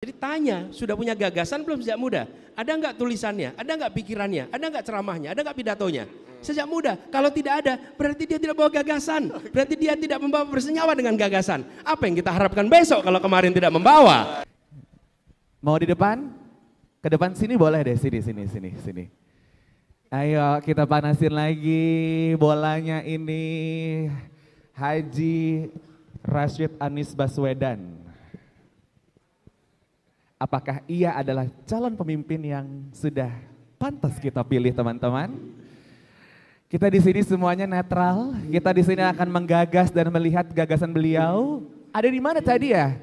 Jadi tanya, sudah punya gagasan belum sejak muda? Ada nggak tulisannya? Ada nggak pikirannya? Ada nggak ceramahnya? Ada nggak pidatonya? Sejak muda. Kalau tidak ada, berarti dia tidak bawa gagasan. Berarti dia tidak membawa bersenyawa dengan gagasan. Apa yang kita harapkan besok kalau kemarin tidak membawa? Mau di depan? Ke depan sini boleh deh, sini. Ayo kita panasin lagi bolanya ini. Haji Rashid Anies Baswedan. Apakah ia adalah calon pemimpin yang sudah pantas kita pilih, teman-teman? Kita di sini semuanya netral. Kita di sini akan menggagas dan melihat gagasan beliau. Ada di mana tadi ya?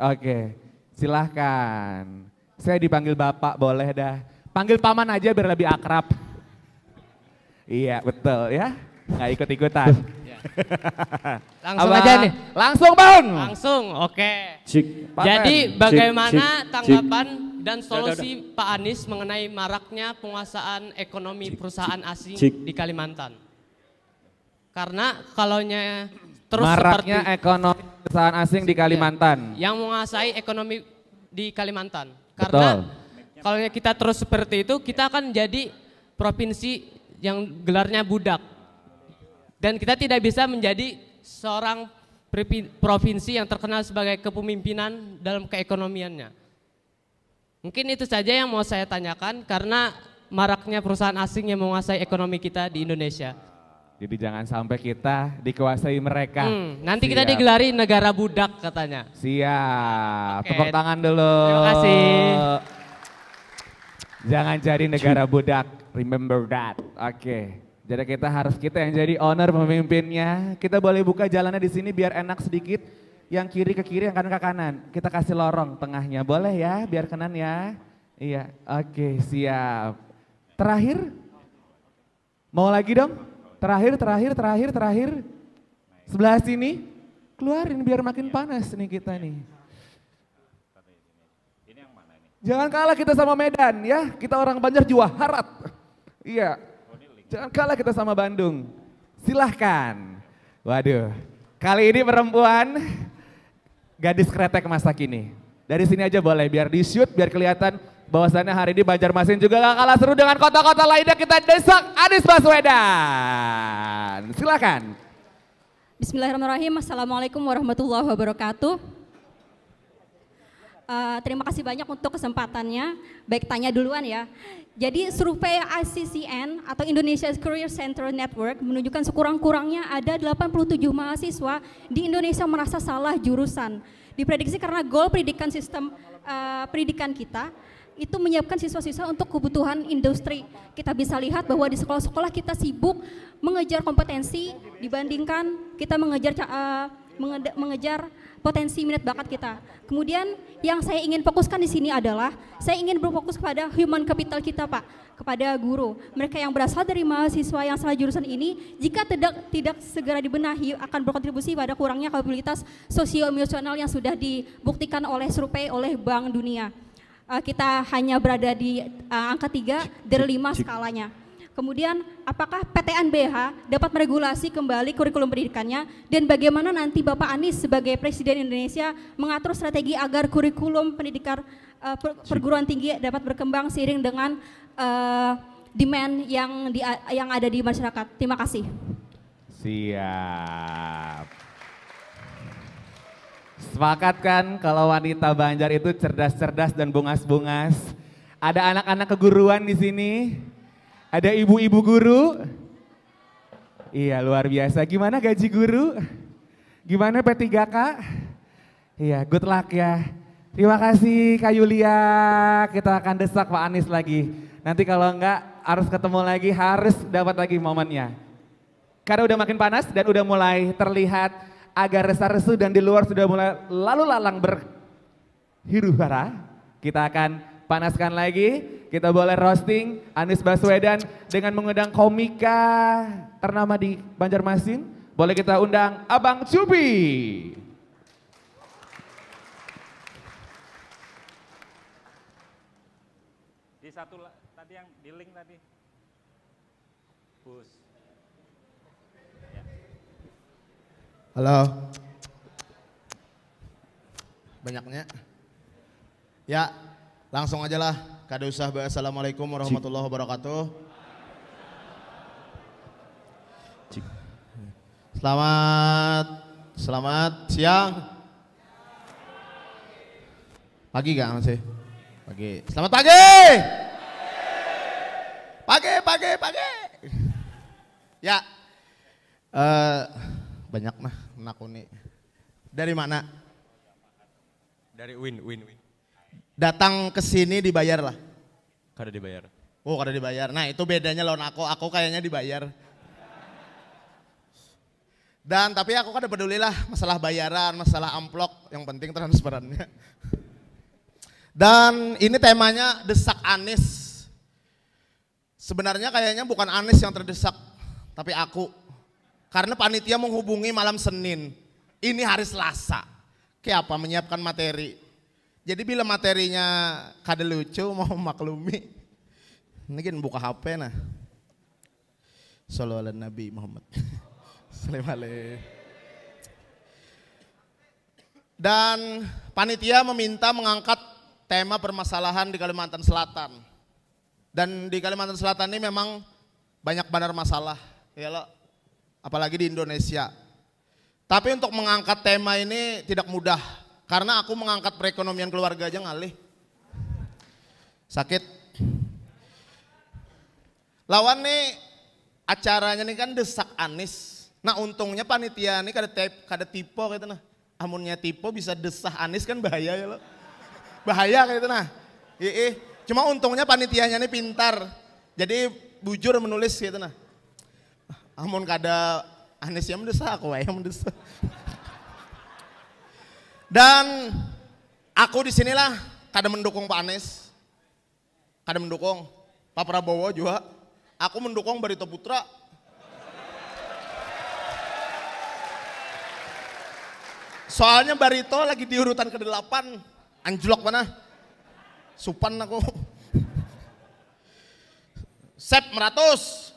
Oke, silahkan. Saya dipanggil Bapak, boleh dah. Panggil Paman aja biar lebih akrab. Iya, betul ya. Nggak ikut-ikutan. Langsung aja nih. Langsung Bang. Langsung, oke. Paten. Jadi bagaimana tanggapan dan solusi Pak Anies mengenai maraknya penguasaan ekonomi perusahaan asing di Kalimantan? Karena kalaunya terus maraknya seperti ekonomi perusahaan asing di Kalimantan. yang menguasai ekonomi di Kalimantan. Karena kalau kita terus seperti itu, kita akan jadi provinsi yang gelarnya budak. Dan kita tidak bisa menjadi seorang provinsi yang terkenal sebagai kepemimpinan dalam keekonomiannya. Mungkin itu saja yang mau saya tanyakan karena maraknya perusahaan asing yang menguasai ekonomi kita di Indonesia. Jadi jangan sampai kita dikuasai mereka. Nanti kita digelari negara budak katanya. Siap, Oke. tepuk tangan dulu. Terima kasih. Jangan jadi negara budak, remember that. Oke. Jadi kita yang jadi owner pemimpinnya. Kita boleh buka jalannya di sini biar enak sedikit. Yang kiri ke kiri, yang kanan ke kanan. Kita kasih lorong tengahnya, boleh ya? Biar kanan ya. Iya, oke, siap. Terakhir? Mau lagi dong? Terakhir. Sebelah sini. Keluarin biar makin panas nih kita nih. Jangan kalah kita sama Medan ya. Kita orang Banjar jiwa harat. Iya. Jangan kalah kita sama Bandung. Silahkan. Waduh, kali ini perempuan gadis kretek masa kini. Dari sini aja boleh, biar di shoot, biar kelihatan bahwasannya hari ini Banjarmasin juga gak kalah seru dengan kota-kota lainnya. Kita desak Anies Baswedan. Silahkan. Bismillahirrahmanirrahim. Assalamualaikum warahmatullahi wabarakatuh. Terima kasih banyak untuk kesempatannya. Baik, tanya duluan ya. Jadi survei ICCN atau Indonesia Career Center Network menunjukkan sekurang-kurangnya ada 87 mahasiswa di Indonesia merasa salah jurusan. Diprediksi karena goal pendidikan sistem pendidikan kita itu menyiapkan siswa-siswa untuk kebutuhan industri. Kita bisa lihat bahwa di sekolah-sekolah kita sibuk mengejar kompetensi dibandingkan kita mengejar potensi minat bakat kita. Kemudian yang saya ingin fokuskan di sini adalah saya ingin berfokus kepada human capital kita, Pak, kepada guru. Mereka yang berasal dari mahasiswa yang salah jurusan ini jika tidak segera dibenahi akan berkontribusi pada kurangnya kapabilitas sosio-emosional yang sudah dibuktikan oleh survei oleh Bank Dunia. Kita hanya berada di angka 3 dari 5 skalanya. Kemudian apakah PTNBH dapat meregulasi kembali kurikulum pendidikannya dan bagaimana nanti Bapak Anies sebagai Presiden Indonesia mengatur strategi agar kurikulum pendidikan perguruan tinggi dapat berkembang seiring dengan demand yang ada di masyarakat. Terima kasih. Siap. Sepakat kan kalau wanita Banjar itu cerdas-cerdas dan bungas-bungas. Ada anak-anak keguruan di sini. Ada ibu-ibu guru. Iya, luar biasa. Gimana gaji guru? Gimana P3K? Iya, good luck ya. Terima kasih Kak Yulia. Kita akan desak Pak Anies lagi. Nanti kalau enggak harus ketemu lagi, harus dapat lagi momennya. Karena udah makin panas dan udah mulai terlihat agak resah-resu dan di luar sudah mulai lalu lalang berhiru-hara. Kita akan panaskan lagi. Kita boleh roasting Anies Baswedan dengan mengundang komika ternama di Banjarmasin. Boleh kita undang Abang Cupi. Di satu tadi yang di link tadi. Bus. Halo. banyaknya. Ya, langsung aja lah. Kada usah bahas. Assalamualaikum warahmatullahi wabarakatuh. Selamat siang. Pagi gak masih? Pagi. Selamat pagi. Pagi. Ya, banyak mah menakuni. Dari mana? Dari Win. Datang ke sini dibayar lah. Kada dibayar. Oh, kada dibayar. Nah, itu bedanya lawan aku kayaknya dibayar. Dan tapi aku kada peduli lah masalah bayaran, masalah amplop, yang penting transparannya. Dan ini temanya desak Anies. Sebenarnya kayaknya bukan Anies yang terdesak, tapi aku. Karena panitia menghubungi malam Senin. Ini hari Selasa. Kayak apa menyiapkan materi. Jadi bila materinya kada lucu mau maklumi. Ini kan buka HP nah. Sallallahu alaihi Nabi Muhammad. Salam alaihi. Dan panitia meminta mengangkat tema permasalahan di Kalimantan Selatan. Dan di Kalimantan Selatan ini memang banyak benar masalah. Ya loh. Apalagi di Indonesia. Tapi untuk mengangkat tema ini tidak mudah. Karena aku mengangkat perekonomian keluarga aja ngalih. Sakit. Lawan nih acaranya nih kan desak Anies. Nah untungnya panitia ini kada tipe gitu nah. Amunnya tipe bisa desah Anies kan bahaya ya loh. Bahaya kayak gitu nah. Cuma untungnya panitianya ini pintar. Jadi bujur menulis gitu nah. Amun kada Anies yang mendesah, aku yang mendesah. Dan aku di sinilah kada mendukung Pak Anies. Kada mendukung Pak Prabowo juga. Aku mendukung Barito Putra. Soalnya Barito lagi di urutan ke-8. Anjlok mana? Supan aku. Sep Meratus.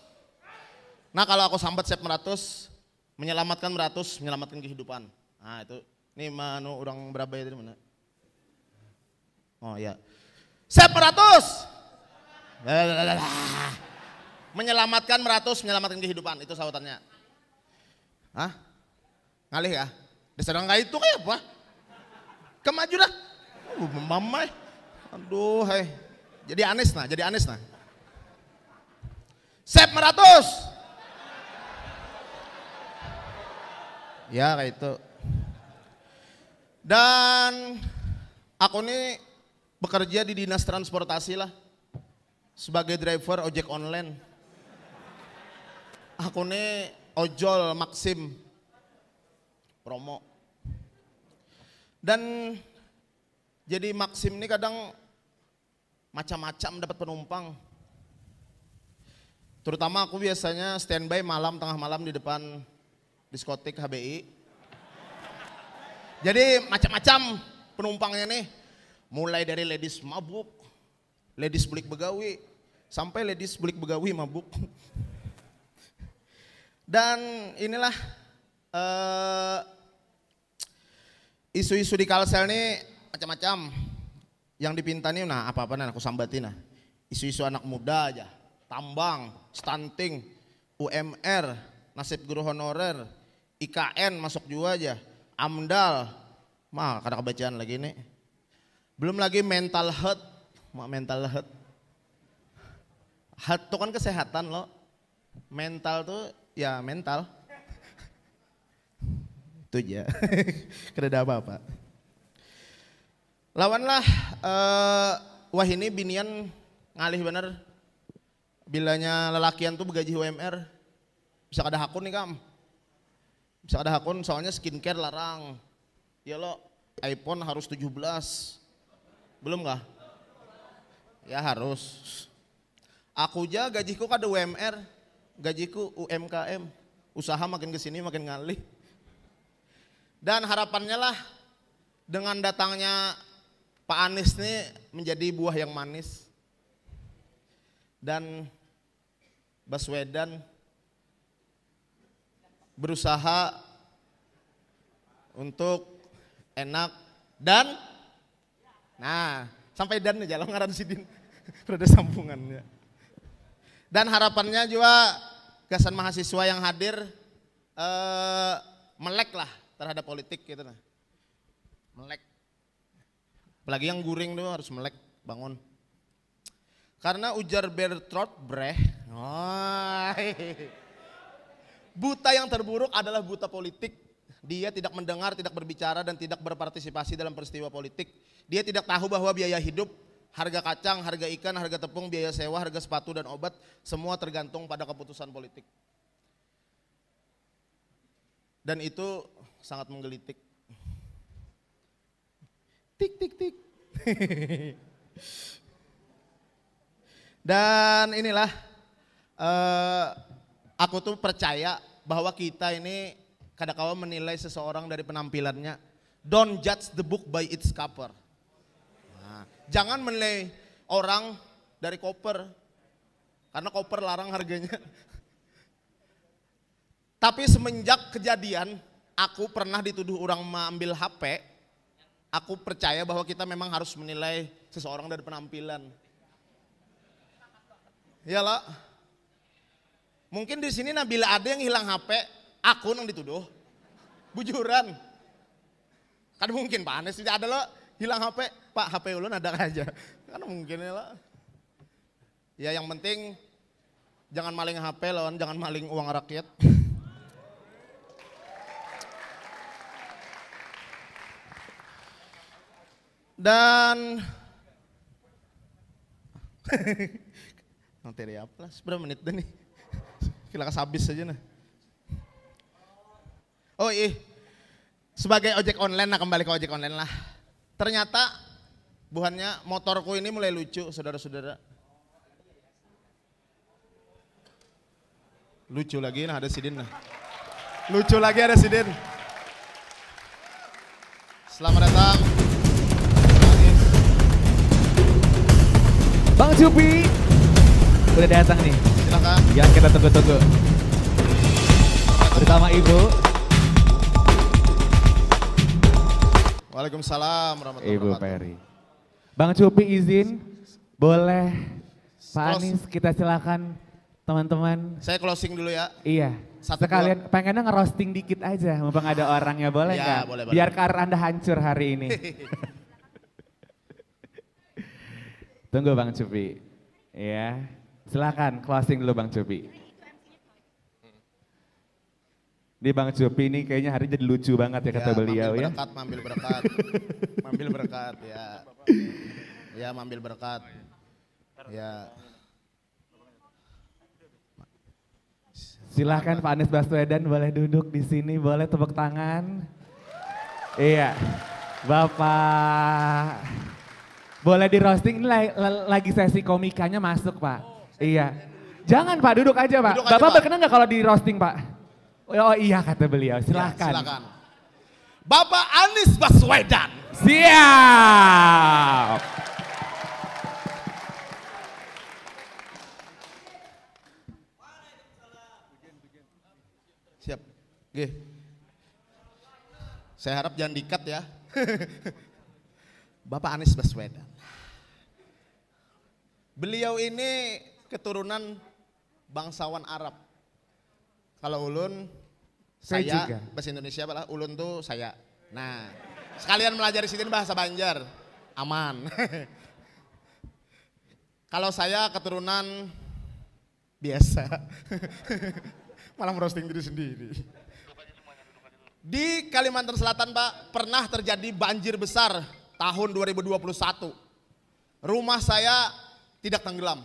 Nah kalau aku sambat Sep Meratus, menyelamatkan Meratus, menyelamatkan kehidupan. Nah itu, ini manu orang berapa ya tadi mana? Oh ya, Sep Meratus, menyelamatkan Meratus, menyelamatkan kehidupan, itu sautannya. Hah? Ngalih ya? Diserang gak itu kayak apa? Kemaju dah. Mamai. Aduh, hei. Jadi Anies nah. Sep Meratus. Ya kayak itu. Dan aku ini bekerja di dinas transportasi lah. Sebagai driver ojek online. Aku ini ojol Maxim. Promo. Dan jadi Maxim ini kadang macam-macam dapat penumpang. Terutama aku biasanya standby tengah malam di depan diskotik HBI. Jadi macam-macam penumpangnya nih. Mulai dari ladies mabuk, ladies bulik begawi, sampai ladies bulik begawi mabuk. Dan inilah isu-isu di Kalsel nih macam-macam. Yang dipinta nih nah apa-apa nah aku sambatin nah. Isu-isu anak muda aja, tambang, stunting, UMR, nasib guru honorer, IKN masuk juga aja, AMDAL, mah kada kebacaan lagi nih. Belum lagi mental health, mental health. Health itu kan kesehatan loh, mental tuh ya mental. Itu aja, kada ada apa-apa. Lawanlah, wah ini binian ngalih bener. Bilanya lelakian tuh begaji UMR, bisa kada hakun nih kam. Bisa kada hakun soalnya skincare larang. Ya lo iPhone harus 17. Belum kah? Ya harus. Aku aja gajiku kada UMR, gajiku UMKM. Usaha makin kesini makin ngalih. Dan harapannya lah dengan datangnya Pak Anies nih menjadi buah yang manis. Dan Baswedan berusaha untuk enak Dan, nah sampai dan aja lo ngaran sidin, ada sambungannya. Dan harapannya juga gasan mahasiswa yang hadir melek lah terhadap politik gitu nah. Melek. Apalagi yang guring tuh harus melek, bangun. Karena ujar Bertolt Brecht, buta yang terburuk adalah buta politik. Dia tidak mendengar, tidak berbicara, dan tidak berpartisipasi dalam peristiwa politik. Dia tidak tahu bahwa biaya hidup, harga kacang, harga ikan, harga tepung, biaya sewa, harga sepatu dan obat, semua tergantung pada keputusan politik. Dan itu sangat menggelitik. Tik, tik, tik. Dan inilah, aku tuh percaya bahwa kita ini kadang-kala menilai seseorang dari penampilannya. Don't judge the book by its cover. Nah, jangan menilai orang dari koper, karena koper larang harganya. Tapi semenjak kejadian, aku pernah dituduh orang mengambil HP, aku percaya bahwa kita memang harus menilai seseorang dari penampilan. Iyalah. Mungkin di sini Nabila ada yang hilang HP, aku yang dituduh. Bujuran. Kan mungkin Pak Anes tidak ada lo hilang HP, Pak HP ulun ada aja. Kan mungkin ya lah. Ya yang penting jangan maling HP lawan jangan maling uang rakyat. Dan materi apa lah, berapa menit dah nih? Kita habis saja nah. Oh iya, sebagai ojek online, nah kembali ke ojek online lah. Ternyata buhannya motorku ini mulai lucu, saudara-saudara. Lucu lagi, nah ada Sidin nah. Lucu lagi ada Sidin. Selamat datang. Bang Cupi udah datang nih. Silakan. Yang kita tunggu-tunggu. Bersama Ibu. Waalaikumsalam warahmatullahi Ibu wabarakatuh. Peri. Bang Cupi izin, boleh Pak Anies kita silakan teman-teman. Saya closing dulu ya. Iya. Satu, Sekalian pengennya ngerosting dikit aja, mumpung ada orangnya, boleh Ya, nggak? boleh, Biar karir Anda hancur hari ini. Tunggu Bang Cupi. Ya. Silakan closing dulu Bang Cupi. Di Bang Cupi ini kayaknya hari jadi lucu banget ya kata beliau ya. Mambil berkat. Mambil berkat ya. Ya mambil berkat. Ya. Silakan Pak Anies Baswedan boleh duduk di sini, boleh tepuk tangan. Iya. Bapak boleh di roasting, ini lagi sesi komikanya masuk Pak. Iya. Jangan Pak, duduk aja Pak. Duduk aja, Bapak Pak. berkenan nggak kalau di roasting Pak? Oh iya kata beliau, silakan. Ya, silakan. Bapak Anies Baswedan. Siap. Siap. Oke. Saya harap jangan dikat ya. Bapak Anies Baswedan. Beliau ini keturunan bangsawan Arab. Kalau ulun, Saya saya juga. bahasa Indonesia adalah ulun tuh saya. Nah, sekalian melajari sini bahasa Banjar, aman. Kalau saya keturunan biasa, malah merosting diri sendiri. Di Kalimantan Selatan Pak, pernah terjadi banjir besar tahun 2021. Rumah saya tidak tenggelam.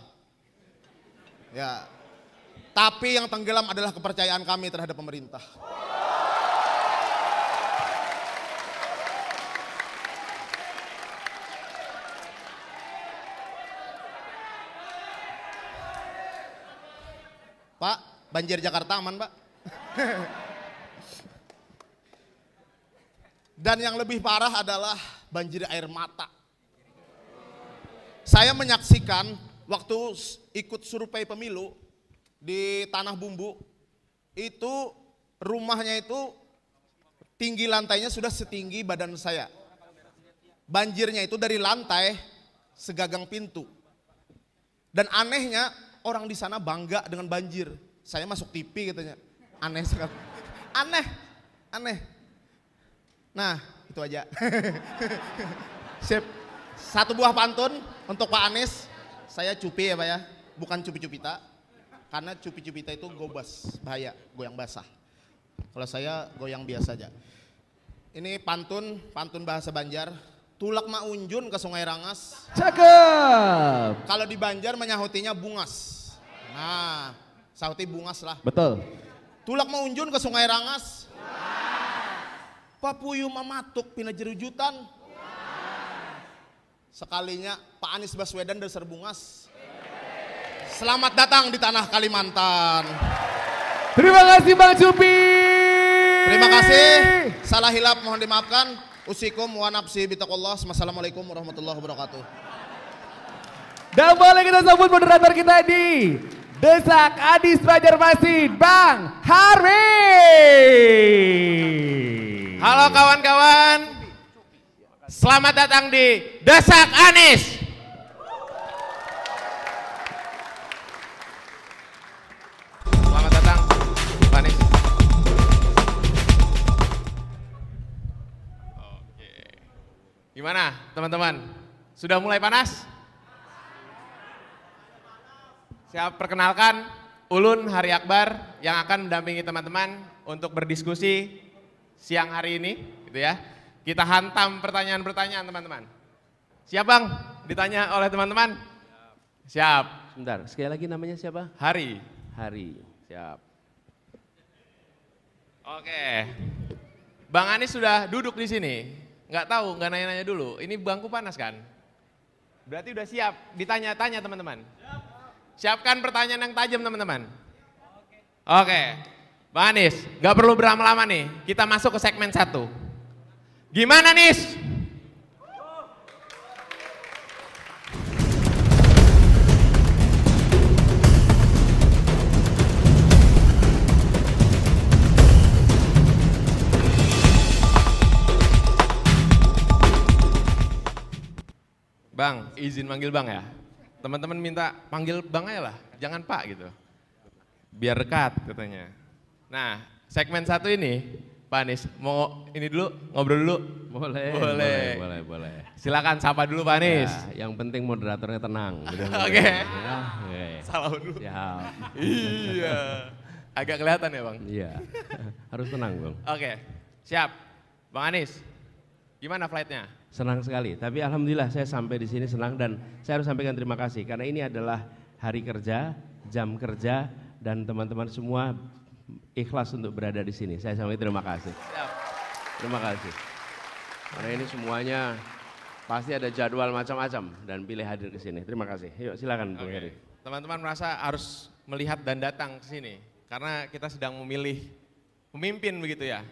Ya. Tapi yang tenggelam adalah kepercayaan kami terhadap pemerintah. Pak, banjir Jakarta aman, Pak? Dan yang lebih parah adalah banjir air mata. Saya menyaksikan waktu ikut survei pemilu di Tanah Bumbu, itu rumahnya itu tinggi lantainya sudah setinggi badan saya. banjirnya itu dari lantai segagang pintu. Dan anehnya orang di sana bangga dengan banjir. Saya masuk TV katanya. Aneh sekali. Aneh. Nah, itu aja. Sip. Satu buah pantun untuk Pak Anies. Saya cupi ya Pak ya. Bukan cupi-cupita. Karena cupi-cupita itu gobas, bahaya, goyang basah. Kalau saya goyang biasa aja. Ini pantun bahasa Banjar. Tulak maunjun ke Sungai Rangas. Cakep. Kalau di Banjar menyahutinya bungas. Nah, sahuti bungas lah. Betul. Tulak maunjun ke Sungai Rangas. Papuyu mamatuk pina jerujutan. Sekalinya Pak Anies Baswedan dasar bungas. Selamat datang di tanah Kalimantan. Terima kasih Bang Cupi. Terima kasih. Salah hilap mohon dimaafkan. Usikum wa nafsi bitaqullah. Wassalamualaikum warahmatullahi wabarakatuh. Dan boleh kita sambut moderator kita di Desak Adis Banjarmasin, Bang Harvey. Halo kawan-kawan. Selamat datang di Desak Anies. Selamat datang, Pak Anies. Oke. Gimana teman-teman? Sudah mulai panas? Saya perkenalkan Ulun Hari Akbar yang akan mendampingi teman-teman untuk berdiskusi siang hari ini, gitu ya. Kita hantam pertanyaan-pertanyaan teman-teman. Siap Bang? Ditanya oleh teman-teman? Siap. Sebentar, sekali lagi namanya siapa? Hari. Hari, siap. Oke. Bang Anies sudah duduk di sini. Nggak tahu, nggak nanya-nanya dulu. Ini bangku panas kan? Berarti udah siap ditanya-tanya teman-teman. Siapkan pertanyaan yang tajam teman-teman. Oke. Bang Anies, nggak perlu berlama-lama nih. Kita masuk ke segmen 1. Gimana Nis? Bang, izin manggil Bang ya. Teman-teman minta panggil Bang aja lah, jangan Pak gitu. Biar dekat katanya. Nah, segmen 1 ini, Pak Anies, mau ini dulu, ngobrol dulu? Boleh. Silakan sapa dulu Pak Anies. Ya, yang penting moderatornya tenang. Oke. Ya, oke. Salam dulu. Siap. Iya. Agak kelihatan ya Bang? Iya, harus tenang Bang. Oke, siap. Bang Anies, gimana flightnya? Senang sekali, tapi alhamdulillah saya sampai di sini senang dan saya harus sampaikan terima kasih karena ini adalah hari kerja, jam kerja dan teman-teman semua ikhlas untuk berada di sini. Saya sampaikan terima kasih. Siap. Terima kasih. Karena ini semuanya pasti ada jadwal macam-macam dan pilih hadir ke sini. Terima kasih. Yuk silakan Bung Heri. Teman-teman merasa harus melihat dan datang ke sini karena kita sedang memilih pemimpin begitu ya.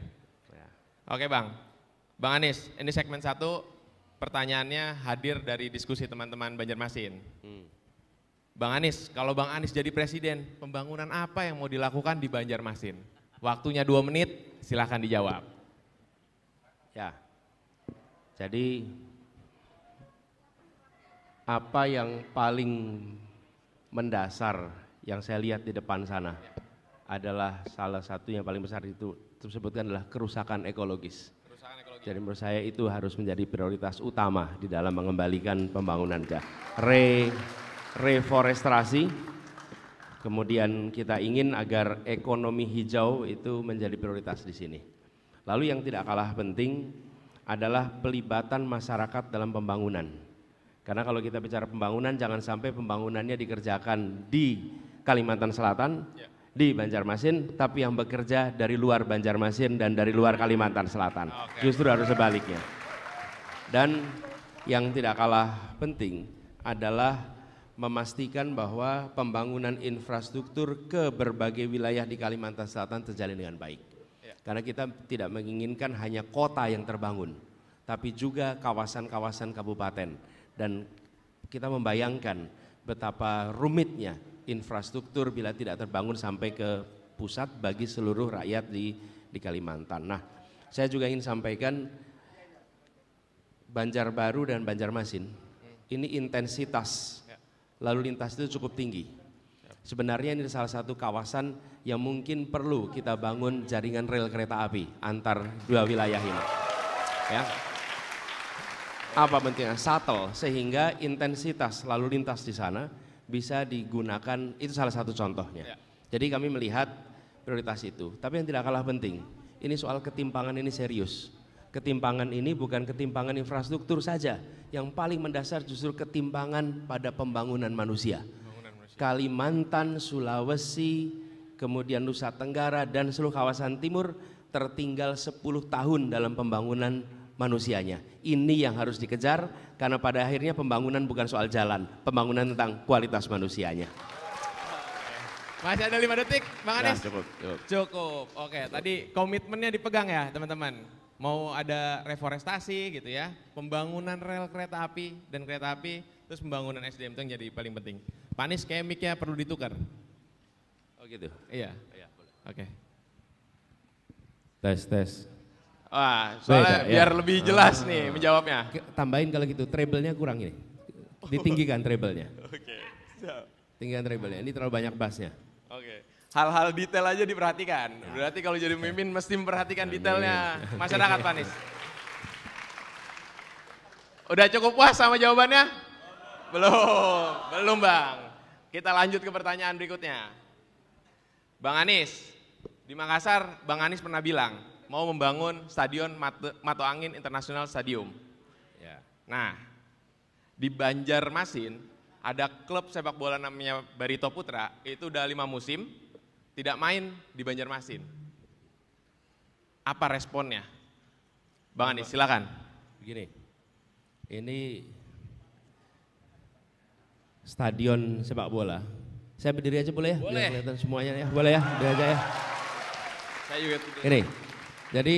Oke Bang. Bang Anies, ini segmen 1 pertanyaannya hadir dari diskusi teman-teman Banjarmasin. Bang Anies, kalau Bang Anies jadi presiden, pembangunan apa yang mau dilakukan di Banjarmasin? Waktunya 2 menit, silahkan dijawab. Ya, jadi apa yang paling mendasar yang saya lihat di depan sana adalah salah satu yang paling besar itu disebutkan adalah kerusakan ekologis. Jadi menurut saya itu harus menjadi prioritas utama di dalam mengembalikan pembangunan. Reforestasi, kemudian kita ingin agar ekonomi hijau itu menjadi prioritas di sini. Lalu yang tidak kalah penting adalah pelibatan masyarakat dalam pembangunan. Karena kalau kita bicara pembangunan, jangan sampai pembangunannya dikerjakan di Kalimantan Selatan, di Banjarmasin, tapi yang bekerja dari luar Banjarmasin dan dari luar Kalimantan Selatan. Justru harus sebaliknya. Dan yang tidak kalah penting adalah memastikan bahwa pembangunan infrastruktur ke berbagai wilayah di Kalimantan Selatan terjalin dengan baik. Karena kita tidak menginginkan hanya kota yang terbangun, tapi juga kawasan-kawasan kabupaten. Dan kita membayangkan betapa rumitnya infrastruktur bila tidak terbangun sampai ke pusat bagi seluruh rakyat di Kalimantan. Nah, saya juga ingin sampaikan Banjarbaru dan Banjarmasin, ini intensitas lalu lintas itu cukup tinggi. Sebenarnya ini salah satu kawasan yang mungkin perlu kita bangun jaringan rel kereta api antar dua wilayah ini. Ya. Apa pentingnya? Shuttle, sehingga intensitas lalu lintas di sana bisa digunakan, itu salah satu contohnya. Jadi kami melihat prioritas itu. Tapi yang tidak kalah penting, ini soal ketimpangan ini serius. Ketimpangan ini bukan ketimpangan infrastruktur saja, yang paling mendasar justru ketimpangan pada pembangunan manusia. Kalimantan, Sulawesi, kemudian Nusa Tenggara dan seluruh kawasan timur tertinggal 10 tahun dalam pembangunan manusianya. Ini yang harus dikejar karena pada akhirnya pembangunan bukan soal jalan, pembangunan tentang kualitas manusianya. Masih ada 5 detik, Bang Anies? Cukup. Cukup. Oke, tadi komitmennya dipegang ya teman-teman. Mau ada reforestasi gitu ya, pembangunan rel kereta api dan kereta api, terus pembangunan SDM itu yang jadi paling penting. Pak Anies kayak mic-nya perlu ditukar. Oh gitu? Iya. Oke. Tes. Wah, soalnya Beda, biar ya. lebih jelas nih menjawabnya. Tambahin kalau gitu, treble-nya kurang ini. Ditinggikan treble-nya. Oke, siap. Tinggikan treble-nya, ini terlalu banyak bass-nya. Oke. Hal-hal detail aja diperhatikan. Berarti kalau jadi pemimpin mesti memperhatikan detailnya masyarakat, Pak Anies. Udah cukup puas sama jawabannya? Belum Bang. Kita lanjut ke pertanyaan berikutnya. Bang Anies, di Makassar Bang Anies pernah bilang mau membangun stadion Mato Angin International Stadium. Ya. Nah, di Banjarmasin ada klub sepak bola namanya Barito Putra, itu udah 5 musim tidak main di Banjarmasin. Apa responnya? Bang Anies, silakan. Begini, ini stadion sepak bola. Saya berdiri aja boleh ya? Boleh. Biar kelihatan semuanya ya, boleh ya? Berdiri aja ya. Saya juga Ini, jadi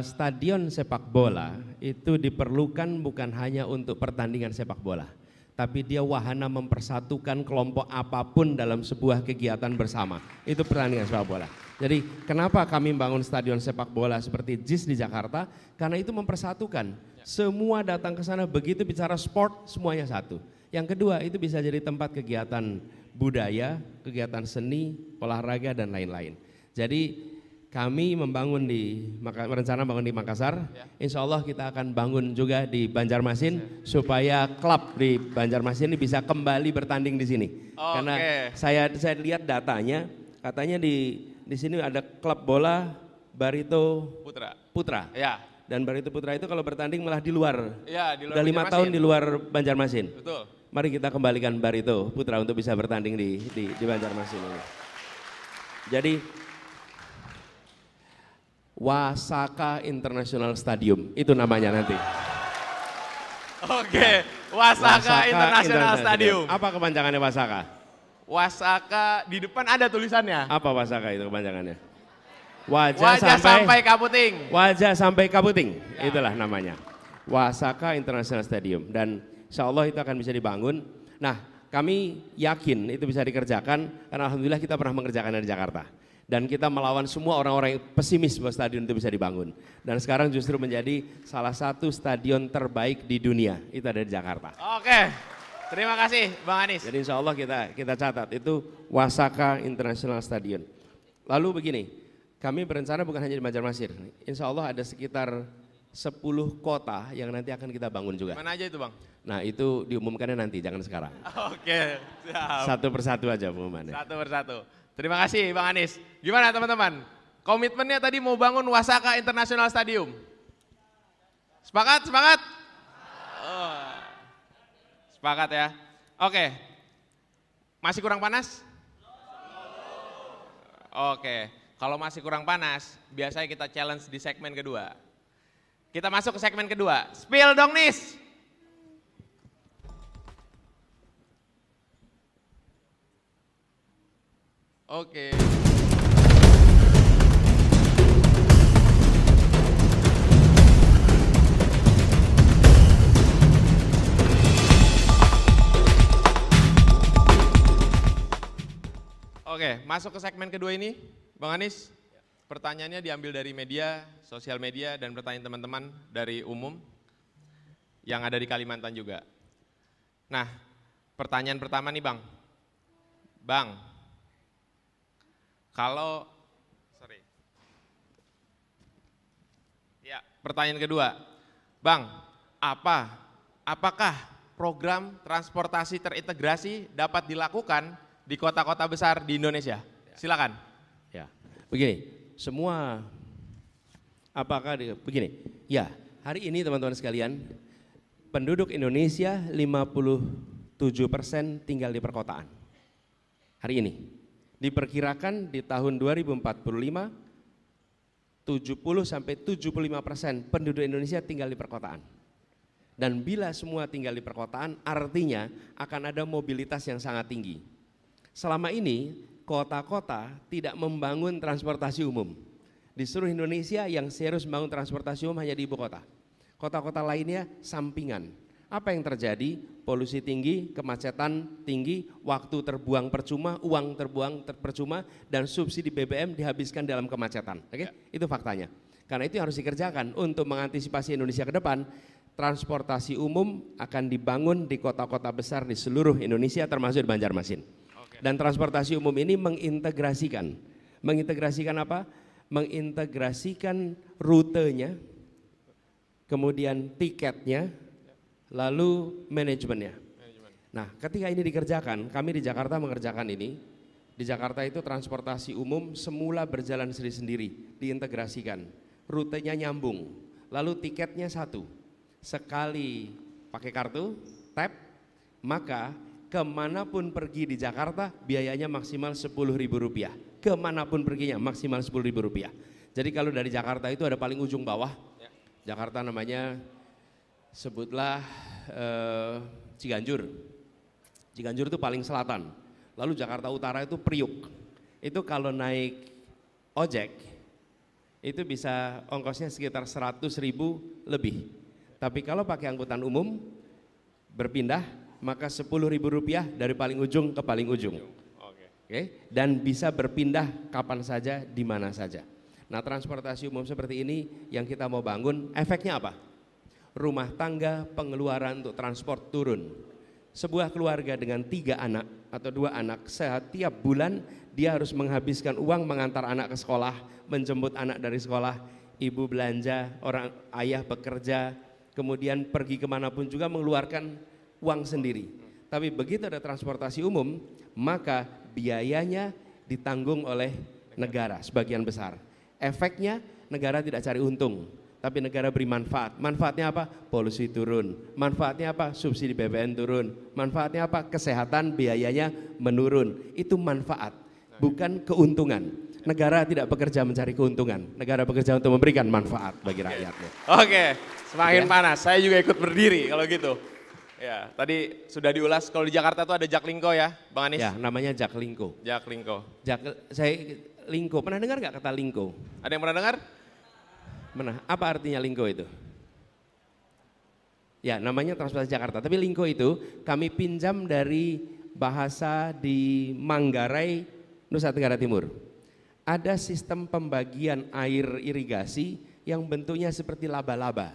stadion sepak bola itu diperlukan bukan hanya untuk pertandingan sepak bola, tapi dia wahana mempersatukan kelompok apapun dalam sebuah kegiatan bersama. Itu pertandingan sepak bola. Jadi kenapa kami membangun stadion sepak bola seperti JIS di Jakarta? Karena itu mempersatukan. Semua datang ke sana, begitu bicara sport semuanya satu. Yang kedua, itu bisa jadi tempat kegiatan budaya, kegiatan seni, olahraga dan lain-lain. Jadi kami berencana bangun di Makassar, insya Allah kita akan bangun juga di Banjarmasin supaya klub di Banjarmasin ini bisa kembali bertanding di sini. Karena saya lihat datanya, katanya di sini ada klub bola Barito Putra. Ya. Dan Barito Putra itu kalau bertanding malah di luar. Ya, di luar Udah 5 tahun di luar Banjarmasin. Betul. Mari kita kembalikan Barito Putra untuk bisa bertanding di Banjarmasin ini. Jadi Wasaka International Stadium, itu namanya nanti. Oke, Wasaka International Stadium. Apa kepanjangannya Wasaka? Wasaka, di depan ada tulisannya. Apa Wasaka itu kepanjangannya? Wajah sampai Kaputing. Wajah sampai Kaputing, itulah namanya. Wasaka International Stadium, dan insya Allah itu akan bisa dibangun. Nah, kami yakin itu bisa dikerjakan, karena alhamdulillah kita pernah mengerjakannya di Jakarta. Dan kita melawan semua orang-orang yang pesimis bahwa stadion itu bisa dibangun. Dan sekarang justru menjadi salah satu stadion terbaik di dunia, itu ada di Jakarta. Oke, terima kasih Bang Anies. Jadi insya Allah kita catat, itu Wasaka International Stadion. Lalu begini, kami berencana bukan hanya di Banjarmasin, insya Allah ada sekitar 10 kota yang nanti akan kita bangun juga. Mana aja itu Bang? Nah itu diumumkannya nanti, jangan sekarang. Oke, siap. Satu persatu aja pengumumannya. Satu persatu. Terima kasih Bang Anies. Gimana teman-teman? Komitmennya tadi mau bangun Wasaka International Stadium. Sepakat? Sepakat? Oh. Sepakat ya. Oke. Masih kurang panas? Oke. Kalau masih kurang panas, biasanya kita challenge di segmen kedua. Kita masuk ke segmen kedua. Spill dong Nis. Oke. Oke, masuk ke segmen kedua ini, Bang Anies. Pertanyaannya diambil dari media, sosial media, dan pertanyaan teman-teman dari umum. yang ada di Kalimantan juga. Nah, pertanyaan pertama nih Bang. Bang, kalau, ya, pertanyaan kedua. Bang, apakah program transportasi terintegrasi dapat dilakukan di kota-kota besar di Indonesia? Silakan. Ya, begini, begini, ya, hari ini teman-teman sekalian, penduduk Indonesia 57% tinggal di perkotaan. Hari ini, diperkirakan di tahun 2045, 70-75% penduduk Indonesia tinggal di perkotaan. Dan bila semua tinggal di perkotaan, artinya akan ada mobilitas yang sangat tinggi. Selama ini, kota-kota tidak membangun transportasi umum. Di seluruh Indonesia yang serius membangun transportasi umum hanya di ibu kota. Kota-kota lainnya sampingan. Apa yang terjadi? Polusi tinggi, kemacetan tinggi, waktu terbuang percuma, uang terbuang percuma, dan subsidi BBM dihabiskan dalam kemacetan. Oke? Itu faktanya. Karena itu yang harus dikerjakan untuk mengantisipasi Indonesia ke depan. Transportasi umum akan dibangun di kota-kota besar di seluruh Indonesia termasuk di Banjarmasin. Dan transportasi umum ini mengintegrasikan apa? Mengintegrasikan rutenya, kemudian tiketnya, lalu manajemennya. Nah, ketika ini dikerjakan, kami di Jakarta mengerjakan ini. Di Jakarta itu transportasi umum semula berjalan sendiri-sendiri, diintegrasikan. Rutenya nyambung, lalu tiketnya satu. Sekali pakai kartu, tap, maka kemanapun pergi di Jakarta biayanya maksimal Rp10.000. Kemanapun perginya maksimal Rp10.000. Jadi kalau dari Jakarta itu ada paling ujung bawah, Jakarta namanya sebutlah Ciganjur. Ciganjur itu paling selatan. Lalu Jakarta Utara itu Priuk. Itu kalau naik ojek itu bisa ongkosnya sekitar 100.000 lebih. Tapi kalau pakai angkutan umum berpindah maka Rp10.000 dari paling ujung ke paling ujung. Oke. Dan bisa berpindah kapan saja, di mana saja. Nah, transportasi umum seperti ini yang kita mau bangun, efeknya apa? Rumah tangga pengeluaran untuk transport turun. Sebuah keluarga dengan 3 anak atau 2 anak setiap bulan dia harus menghabiskan uang mengantar anak ke sekolah, menjemput anak dari sekolah, ibu belanja, orang ayah bekerja, kemudian pergi kemanapun juga mengeluarkan uang sendiri. Tapi begitu ada transportasi umum, maka biayanya ditanggung oleh negara sebagian besar. Efeknya negara tidak cari untung, tapi negara beri manfaat. Manfaatnya apa? Polusi turun. Manfaatnya apa? Subsidi BBM turun. Manfaatnya apa? Kesehatan biayanya menurun. Itu manfaat, bukan keuntungan. Negara tidak bekerja mencari keuntungan, negara bekerja untuk memberikan manfaat bagi rakyatnya. Oke, semakin panas. Saya juga ikut berdiri kalau gitu. Ya, tadi sudah diulas. Kalau di Jakarta tuh ada Jaklingko ya, Bang Anies? Ya, namanya Jaklingko. Jaklingko. Lingko, pernah dengar nggak kata lingko? Ada yang pernah dengar? Mana? Apa artinya lingko itu? Ya, namanya transportasi Jakarta. Tapi lingko itu kami pinjam dari bahasa di Manggarai, Nusa Tenggara Timur. Ada sistem pembagian air irigasi yang bentuknya seperti laba-laba.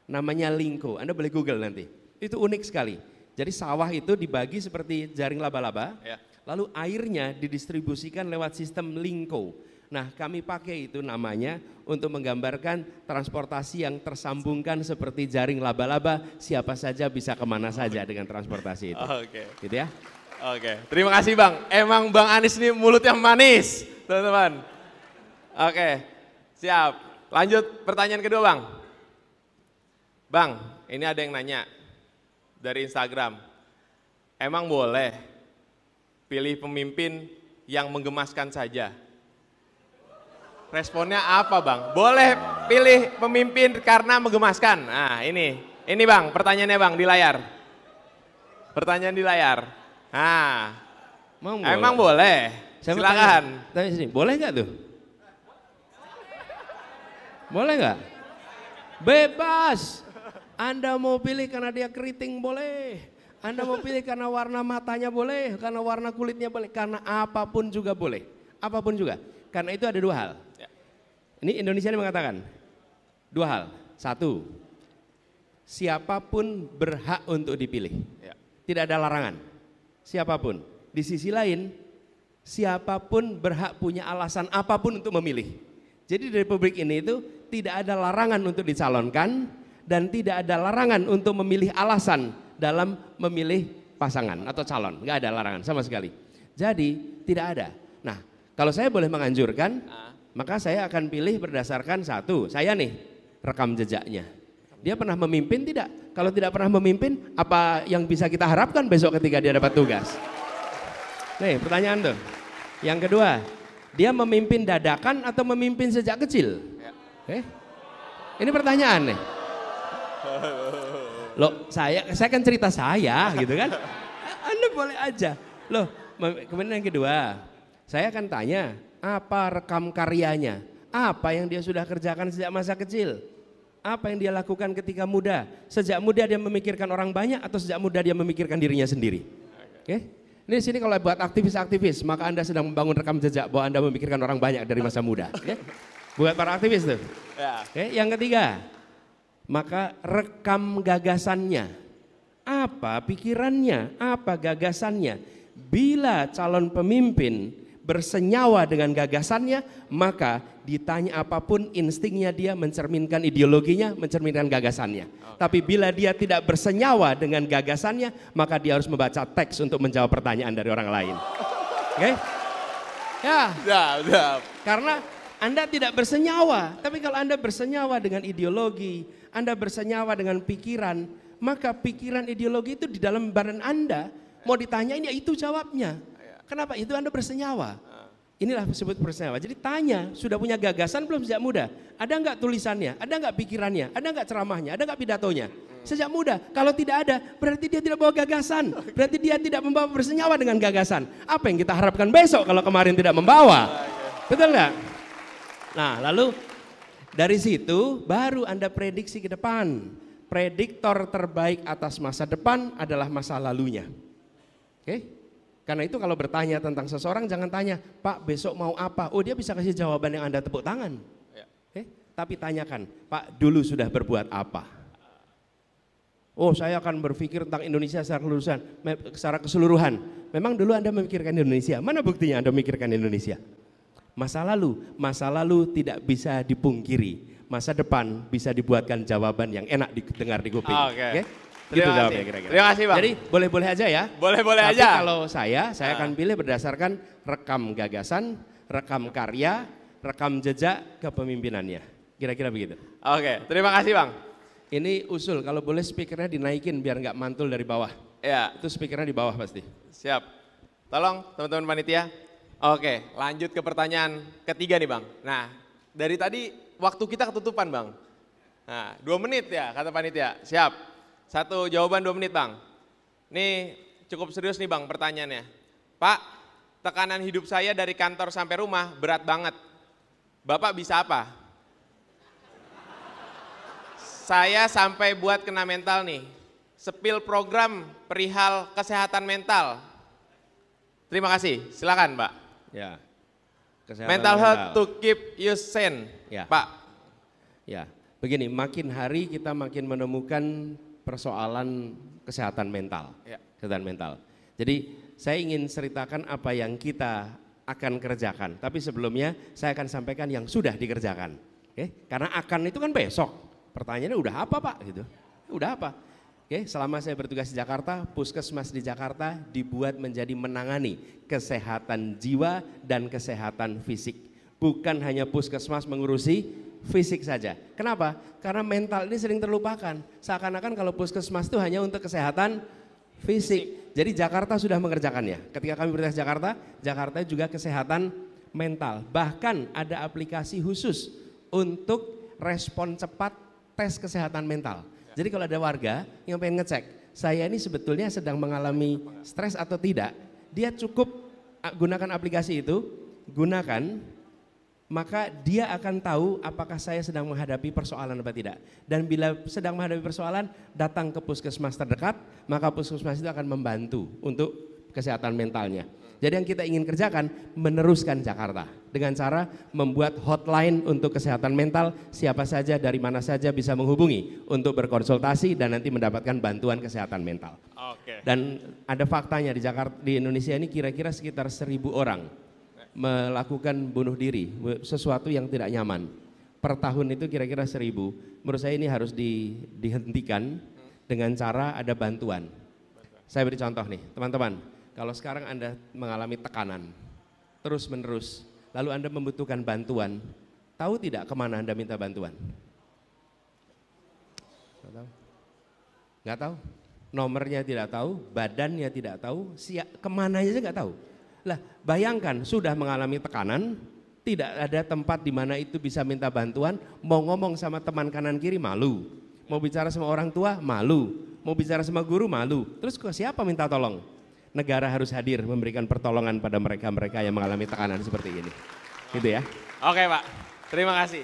Namanya lingko, Anda boleh Google nanti. Itu unik sekali. Jadi sawah itu dibagi seperti jaring laba-laba, lalu airnya didistribusikan lewat sistem lingko. Nah, kami pakai itu namanya untuk menggambarkan transportasi yang tersambungkan seperti jaring laba-laba, siapa saja bisa kemana saja dengan transportasi itu. Oke. Gitu ya. Oke, terima kasih Bang. Emang Bang Anies ini mulutnya manis, teman-teman. Oke, siap. Lanjut pertanyaan kedua Bang. Bang, ini ada yang nanya dari Instagram. Emang boleh pilih pemimpin yang menggemaskan saja? Responnya apa Bang? Boleh pilih pemimpin karena menggemaskan. Nah ini Bang, pertanyaannya Bang di layar. Pertanyaan di layar. Nah, emang boleh. Silakan. Tanya sini, boleh nggak tuh? Boleh nggak? Bebas. Anda mau pilih karena dia keriting boleh. Anda mau pilih karena warna matanya boleh, karena warna kulitnya boleh, karena apapun juga boleh. Apapun juga. Karena itu ada 2 hal. Ini Indonesia ini mengatakan 2 hal. 1, siapapun berhak untuk dipilih. Ya. Tidak ada larangan. Siapapun. Di sisi lain, siapapun berhak punya alasan apapun untuk memilih. Jadi di Republik ini itu tidak ada larangan untuk dicalonkan dan tidak ada larangan untuk memilih alasan dalam memilih pasangan atau calon. Nggak ada larangan sama sekali. Jadi tidak ada. Nah, kalau saya boleh menganjurkan, maka saya akan pilih berdasarkan satu, saya nih rekam jejaknya. Dia pernah memimpin tidak? Kalau tidak pernah memimpin, apa yang bisa kita harapkan besok ketika dia dapat tugas? Nih pertanyaan tuh. Yang kedua, dia memimpin dadakan atau memimpin sejak kecil? Ini pertanyaan nih. Loh, saya kan cerita saya gitu kan. Anda boleh aja. Loh, kemudian yang kedua, saya akan tanya, apa rekam karyanya? Apa yang dia sudah kerjakan sejak masa kecil? Apa yang dia lakukan ketika muda? Sejak muda dia memikirkan orang banyak atau sejak muda dia memikirkan dirinya sendiri? Oke? Ini di sini kalau buat aktivis-aktivis, maka Anda sedang membangun rekam jejak bahwa Anda memikirkan orang banyak dari masa muda. Oke? Buat para aktivis tuh. Oke? Yang ketiga, maka rekam gagasannya. Apa pikirannya? Apa gagasannya? Bila calon pemimpin bersenyawa dengan gagasannya, maka ditanya apapun instingnya dia mencerminkan ideologinya, mencerminkan gagasannya. Tapi bila dia tidak bersenyawa dengan gagasannya, maka dia harus membaca teks untuk menjawab pertanyaan dari orang lain. Oke? Ya. Karena Anda tidak bersenyawa, tapi kalau Anda bersenyawa dengan ideologi, Anda bersenyawa dengan pikiran, maka pikiran ideologi itu di dalam badan Anda, mau ditanyain ya itu jawabnya. Kenapa? Itu Anda bersenyawa. Inilah disebut bersenyawa. Jadi tanya, sudah punya gagasan belum sejak muda? Ada enggak tulisannya? Ada enggak pikirannya? Ada enggak ceramahnya? Ada enggak pidatonya? Sejak muda. Kalau tidak ada, berarti dia tidak bawa gagasan. Berarti dia tidak membawa bersenyawa dengan gagasan. Apa yang kita harapkan besok kalau kemarin tidak membawa? Betul enggak? Nah, lalu dari situ baru Anda prediksi ke depan. Prediktor terbaik atas masa depan adalah masa lalunya. Oke? Karena itu kalau bertanya tentang seseorang jangan tanya, Pak besok mau apa? Oh dia bisa kasih jawaban yang Anda tepuk tangan. Tapi tanyakan, Pak dulu sudah berbuat apa? Oh saya akan berpikir tentang Indonesia secara keseluruhan. Memang dulu Anda memikirkan Indonesia, mana buktinya Anda memikirkan Indonesia? Masa lalu tidak bisa dipungkiri. Masa depan bisa dibuatkan jawaban yang enak didengar di kuping. Oke? Gitu jawabnya kira-kira. Terima kasih Bang. Jadi boleh-boleh aja ya. Boleh-boleh Tapi aja. kalau saya akan pilih berdasarkan rekam gagasan, rekam karya, rekam jejak kepemimpinannya. Kira-kira begitu. Oke, terima kasih Bang. Ini usul, kalau boleh speakernya dinaikin biar nggak mantul dari bawah. Ya. Itu speakernya di bawah pasti. Siap. Tolong teman-teman panitia. Oke, lanjut ke pertanyaan ketiga nih Bang. Nah, dari tadi waktu kita ketutupan Bang. Nah, 2 menit ya kata panitia. Siap. Satu jawaban 2 menit Bang. Nih cukup serius nih Bang pertanyaannya. Pak, tekanan hidup saya dari kantor sampai rumah berat banget. Bapak bisa apa? Saya sampai buat kena mental nih. Sepil program perihal kesehatan mental. Terima kasih, silakan Pak. Ya. Mental health to keep you sane, ya. Pak. Ya, begini, makin hari kita makin menemukan persoalan kesehatan mental. Ya. Kesehatan mental. Jadi saya ingin ceritakan apa yang kita akan kerjakan. Tapi sebelumnya saya akan sampaikan yang sudah dikerjakan. Karena akan itu kan besok. Pertanyaannya udah apa Pak? Gitu. Udah apa? Selama saya bertugas di Jakarta, puskesmas di Jakarta dibuat menjadi menangani kesehatan jiwa dan kesehatan fisik. Bukan hanya puskesmas mengurusi fisik saja. Kenapa? Karena mental ini sering terlupakan. Seakan-akan kalau puskesmas itu hanya untuk kesehatan fisik. Jadi Jakarta sudah mengerjakannya. Ketika kami bertugas di Jakarta, Jakarta juga kesehatan mental. Bahkan ada aplikasi khusus untuk respon cepat tes kesehatan mental. Jadi kalau ada warga yang pengen ngecek, saya ini sebetulnya sedang mengalami stres atau tidak, dia cukup gunakan aplikasi itu, gunakan, maka dia akan tahu apakah saya sedang menghadapi persoalan atau tidak. Dan bila sedang menghadapi persoalan, datang ke puskesmas terdekat, maka puskesmas itu akan membantu untuk kesehatan mentalnya. Jadi yang kita ingin kerjakan meneruskan Jakarta dengan cara membuat hotline untuk kesehatan mental, siapa saja dari mana saja bisa menghubungi untuk berkonsultasi dan nanti mendapatkan bantuan kesehatan mental. Oke. Dan ada faktanya di Jakarta, di Indonesia ini kira-kira sekitar 1.000 orang melakukan bunuh diri, sesuatu yang tidak nyaman. Per tahun itu kira-kira 1.000. Menurut saya ini harus dihentikan dengan cara ada bantuan. Saya beri contoh nih, teman-teman. Kalau sekarang Anda mengalami tekanan terus menerus, lalu Anda membutuhkan bantuan, tahu tidak kemana Anda minta bantuan? Nggak tahu. Nggak tahu. Nomornya tidak tahu, badannya tidak tahu, kemana aja nggak tahu. Lah, bayangkan sudah mengalami tekanan, tidak ada tempat di mana itu bisa minta bantuan, mau ngomong sama teman kanan kiri malu, mau bicara sama orang tua malu, mau bicara sama guru malu. Terus ke siapa minta tolong? Negara harus hadir memberikan pertolongan pada mereka-mereka yang mengalami tekanan seperti ini. Gitu ya. Oke Pak, terima kasih.